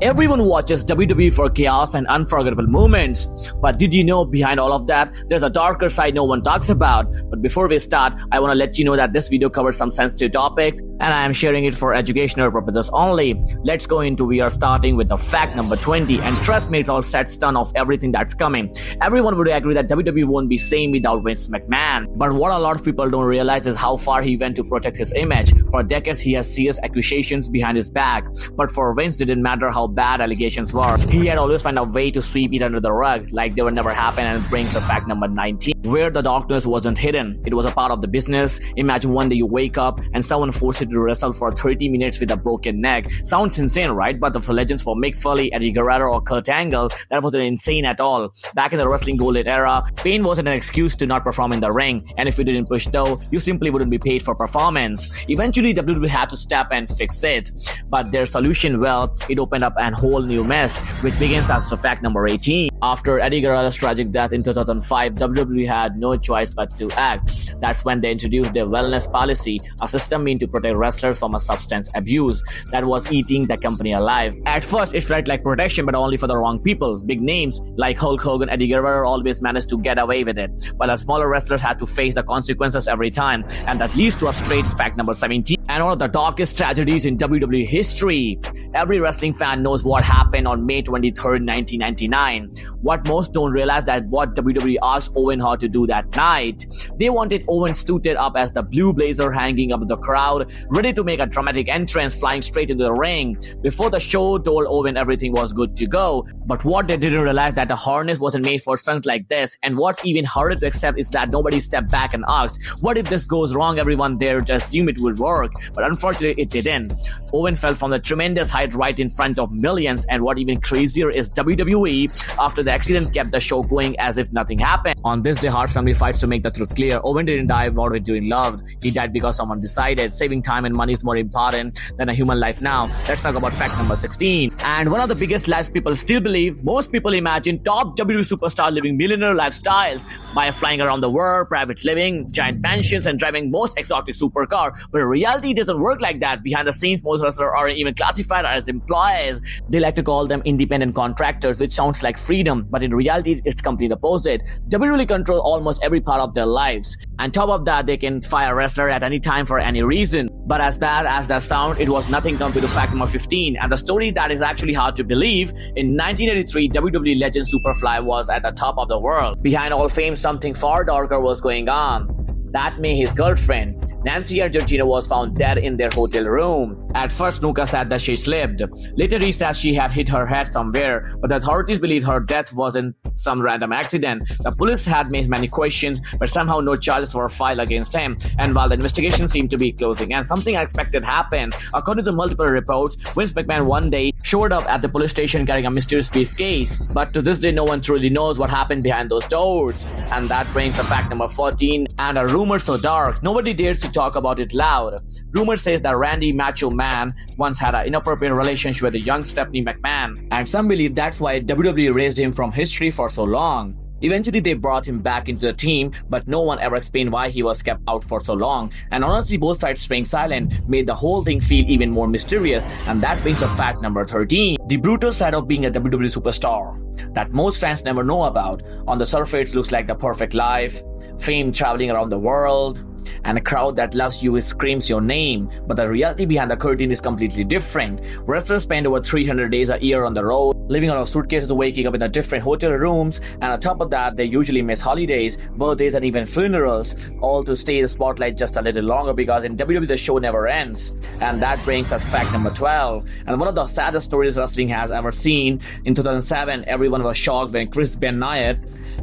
Everyone watches WWE for chaos and unforgettable moments. But did you know behind all of that, there's a darker side no one talks about? But before we start, I want to let you know that this video covers some sensitive topics and I am sharing it for educational purposes only. Let's go into we are starting with the fact number 20, and trust me, it's all set stun of everything that's coming. Everyone would agree that WWE won't be same without Vince McMahon. But what a lot of people don't realize is how far he went to protect his image. For decades, he has serious accusations behind his back. But for Vince, it didn't matter how bad allegations were. He had always found a way to sweep it under the rug, like they would never happen, and it brings up fact number 19, where the darkness wasn't hidden. It was a part of the business. Imagine one day you wake up and someone forced you to wrestle for 30 minutes with a broken neck. Sounds insane, right? But for legends for Mick Foley, Eddie Guerrero, or Kurt Angle, that wasn't insane at all. Back in the wrestling golden era, pain wasn't an excuse to not perform in the ring, and if you didn't push though, you simply wouldn't be paid for performance. Eventually, WWE had to step and fix it. But their solution, well, it opened up a whole new mess, which begins as the fact number 18. After Eddie Guerrero's tragic death in 2005, WWE had no choice but to act. That's when they introduced their wellness policy, a system meant to protect wrestlers from a substance abuse that was eating the company alive. At first, it felt like protection, but only for the wrong people. Big names like Hulk Hogan, Eddie Guerrero always managed to get away with it, while the smaller wrestlers had to face the consequences every time. And that leads to a straight fact number 17, and one of the darkest tragedies in WWE history. Every wrestling fan knows what happened on May 23rd, 1999. What most don't realize that what WWE asked Owen Hart to do that night. They wanted Owen suited up as the blue blazer hanging above the crowd, ready to make a dramatic entrance, flying straight into the ring. Before the show told Owen everything was good to go. But what they didn't realize that the harness wasn't made for stunts like this. And what's even harder to accept is that nobody stepped back and asked, what if this goes wrong? Everyone there just assumed it would work. But unfortunately, it didn't. Owen fell from the tremendous height right in front of millions, and what even crazier is WWE, after the accident, kept the show going as if nothing happened. On this day, Hart's family fights to make the truth clear. Owen didn't die for what doing loved. He died because someone decided saving time and money is more important than a human life now. Let's talk about fact number 16. And one of the biggest lies people still believe, most people imagine top WWE superstar living millionaire lifestyles by flying around the world, private living, giant mansions, and driving most exotic supercar. But in reality, it doesn't work like that. Behind the scenes, most wrestlers aren't even classified as employees. They like to call them independent contractors, which sounds like freedom, but in reality, it's complete opposite. WWE control almost every part of their lives. On top of that, they can fire a wrestler at any time for any reason. But as bad as that sounds, it was nothing compared to fact number 15. And the story that is actually hard to believe, in 1983, WWE legend Superfly was at the top of the world. Behind all fame, something far darker was going on. That May, his girlfriend, Nancy Argentino, was found dead in their hotel room. At first, Nuka said that she slipped. Later, he said she had hit her head somewhere, but the authorities believe her death wasn't some random accident. The police had made many questions, but somehow no charges were filed against him. And while the investigation seemed to be closing, and something unexpected happened. According to multiple reports, Vince McMahon one day showed up at the police station carrying a mysterious briefcase. But to this day, no one truly knows what happened behind those doors. And that brings the fact number 14, and a rumor so dark, nobody dares to talk about it loud. Rumor says that Randy Macho Man once had an inappropriate relationship with a young Stephanie McMahon, and some believe that's why WWE erased him from history for so long. Eventually, they brought him back into the team, but no one ever explained why he was kept out for so long. And honestly, both sides staying silent made the whole thing feel even more mysterious. And that brings up fact number 13, the brutal side of being a WWE superstar that most fans never know about. On the surface, it looks like the perfect life, fame, traveling around the world, and a crowd that loves you screams your name. But the reality behind the curtain is completely different. Wrestlers spend over 300 days a year on the road, living out of suitcases, waking up in the different hotel rooms, and on top of that, they usually miss holidays, birthdays, and even funerals, all to stay in the spotlight just a little longer, because in WWE the show never ends. And that brings us fact number 12, and one of the saddest stories wrestling has ever seen. In 2007, everyone was shocked when Chris Benoit,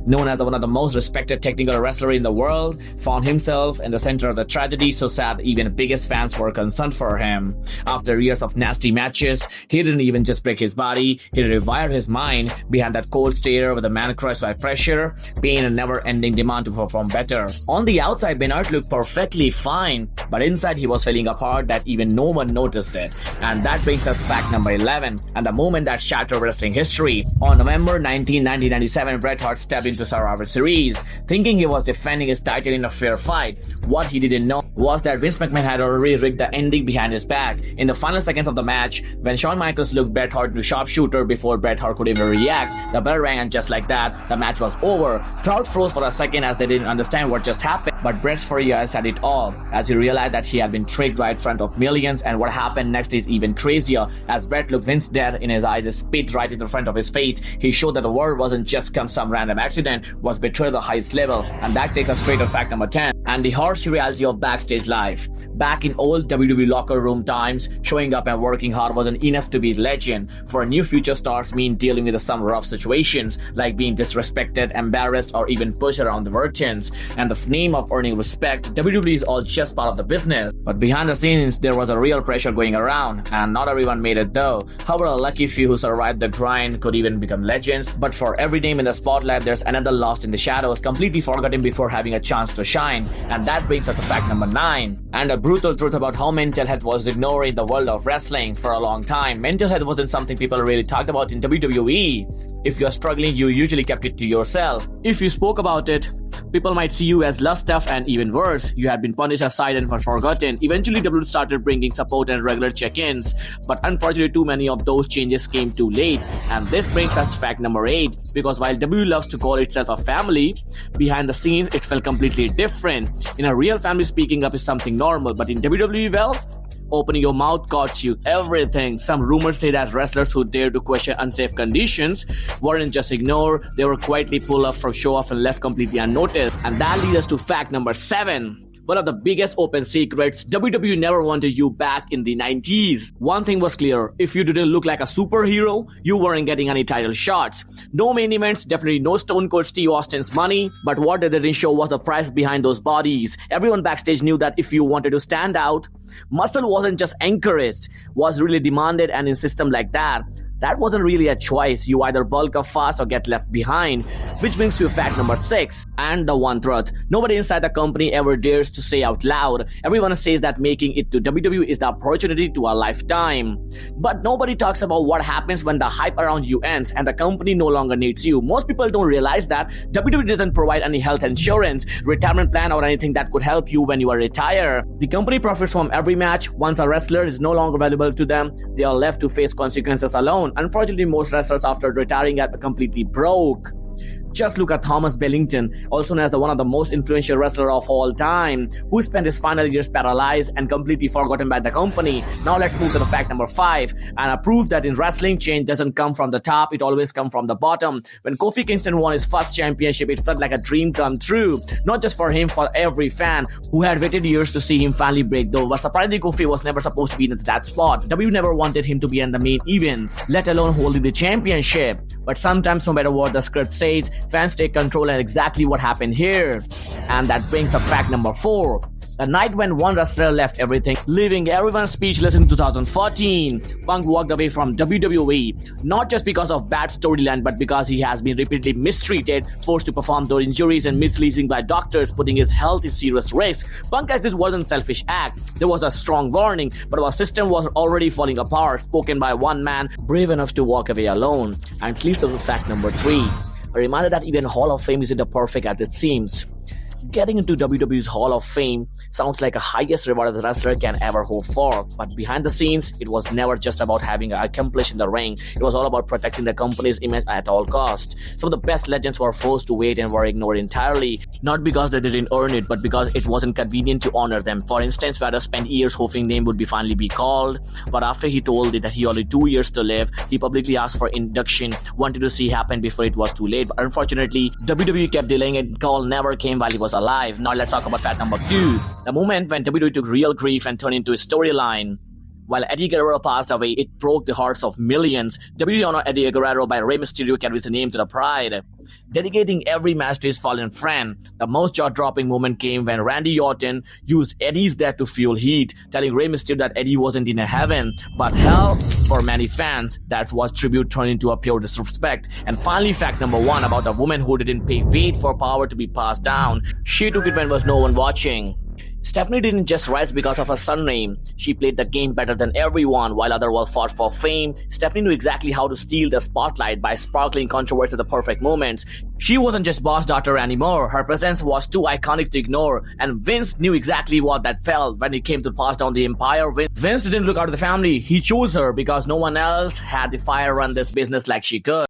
known as one of the most respected technical wrestler in the world, found himself in the center of the tragedy. So sad, even biggest fans were concerned for him. After years of nasty matches, he didn't even just break his body, he rewired his mind behind that cold stare with a man crushed by pressure, pain, and never-ending demand to perform better. On the outside, Benoit looked perfectly fine, but inside he was falling apart that even no one noticed it. And that brings us fact number 11, and the moment that shattered wrestling history. On November 19, 1997, Bret Hart stepped into Survivor Series, thinking he was defending his title in a fair fight. What he didn't know was that Vince McMahon had already rigged the ending behind his back. In the final seconds of the match, when Shawn Michaels looked Bret Hart to sharpshooter before Bret Hart could even react, the bell rang, and just like that, the match was over. Crowd froze for a second as they didn't understand what just happened. But Bret's fury said it all, as he realized that he had been tricked right in front of millions, and what happened next is even crazier. As Bret looked Vince dead in his eyes, spit right in the front of his face, he showed that the world wasn't just some random accident, was betrayed at the highest level. And that takes us straight to fact number 10, and the harsh reality of backstage life. Back in old WWE locker room times, showing up and working hard wasn't enough to be legend. For new future stars mean dealing with some rough situations, like being disrespected, embarrassed, or even pushed around the virgins. And the name of earning respect, WWE is all just part of the business. But behind the scenes, there was a real pressure going around, and not everyone made it though. However, a lucky few who survived the grind could even become legends. But for every name in the spotlight, there's another lost in the shadows, completely forgotten before having a chance to shine. And that brings us to fact number 9, and a brutal truth about how mental health was ignored in the world of wrestling for a long time. Mental health wasn't something people really talked about in WWE. If you're struggling, you usually kept it to yourself. If you spoke about it, people might see you as less tough, and even worse, you had been punished aside and forgotten. Eventually, WWE started bringing support and regular check-ins, but unfortunately too many of those changes came too late. And this brings us to fact number 8, because while WWE loves to call itself a family, behind the scenes it felt completely different. In a real family, speaking up is something normal, but in WWE, well, opening your mouth costs you everything. Some rumors say that wrestlers who dared to question unsafe conditions weren't just ignored, they were quietly pulled up from show off and left completely unnoticed. And that leads us to fact number 7. One of the biggest open secrets, WWE never wanted you back in the 90s. One thing was clear, if you didn't look like a superhero, you weren't getting any title shots. No main events, definitely no Stone Cold Steve Austin's money, but what they didn't show was the price behind those bodies. Everyone backstage knew that if you wanted to stand out, muscle wasn't just encouraged, was really demanded, and in a system like that, that wasn't really a choice. You either bulk up fast or get left behind. Which brings to fact number 6, and the one truth nobody inside the company ever dares to say out loud. Everyone says that making it to WWE is the opportunity to a lifetime. But nobody talks about what happens when the hype around you ends and the company no longer needs you. Most people don't realize that WWE doesn't provide any health insurance, retirement plan, or anything that could help you when you are retired. The company profits from every match. Once a wrestler is no longer valuable to them, they are left to face consequences alone. Unfortunately, most wrestlers after retiring are completely broke. Just look at Thomas Bellington, also known as one of the most influential wrestlers of all time, who spent his final years paralyzed and completely forgotten by the company. Now let's move to the fact number 5, and a proof that in wrestling, change doesn't come from the top, it always comes from the bottom. When Kofi Kingston won his first championship, it felt like a dream come true. Not just for him, for every fan who had waited years to see him finally break though. But surprisingly, Kofi was never supposed to be in that spot. WWE never wanted him to be in the main event, let alone holding the championship. But sometimes, no matter what the script says, fans take control, and exactly what happened here. And that brings up fact number 4. The night when one wrestler left everything, leaving everyone speechless in 2014, Punk walked away from WWE, not just because of bad storyline, but because he has been repeatedly mistreated, forced to perform those injuries, and misleading by doctors, putting his health in serious risk. Punk exit wasn't a selfish act. There was a strong warning, but our system was already falling apart, spoken by one man brave enough to walk away alone. And it leads to fact number 3. A reminder that even Hall of Fame isn't as perfect as it seems. Getting into WWE's Hall of Fame sounds like the highest reward a wrestler can ever hope for, but behind the scenes, it was never just about having accomplished in the ring. It was all about protecting the company's image at all costs. Some of the best legends were forced to wait and were ignored entirely, not because they didn't earn it, but because it wasn't convenient to honor them. For instance, Vader spent years hoping name would finally be called, but after he told it that he only 2 years to live, he publicly asked for induction, wanted to see happen before it was too late. But unfortunately, WWE kept delaying it. Call never came while he was alive. Now let's talk about fact number 2. The moment when WWE took real grief and turned into a storyline. While Eddie Guerrero passed away, it broke the hearts of millions. WWE honored Eddie Guerrero by Rey Mysterio carries the name to the pride, dedicating every match to his fallen friend. The most jaw-dropping moment came when Randy Orton used Eddie's death to fuel heat, telling Rey Mysterio that Eddie wasn't in heaven, but hell. For many fans, that's what tribute turned into a pure disrespect. And finally, fact number 1 about a woman who didn't wait for power to be passed down. She took it when there was no one watching. Stephanie didn't just rise because of her surname. She played the game better than everyone. While others fought for fame, Stephanie knew exactly how to steal the spotlight by sparkling controversy at the perfect moments. She wasn't just boss daughter anymore. Her presence was too iconic to ignore, and Vince knew exactly what that felt when it came to pass down the empire. Vince didn't look out of the family. He chose her because no one else had the fire run this business like she could.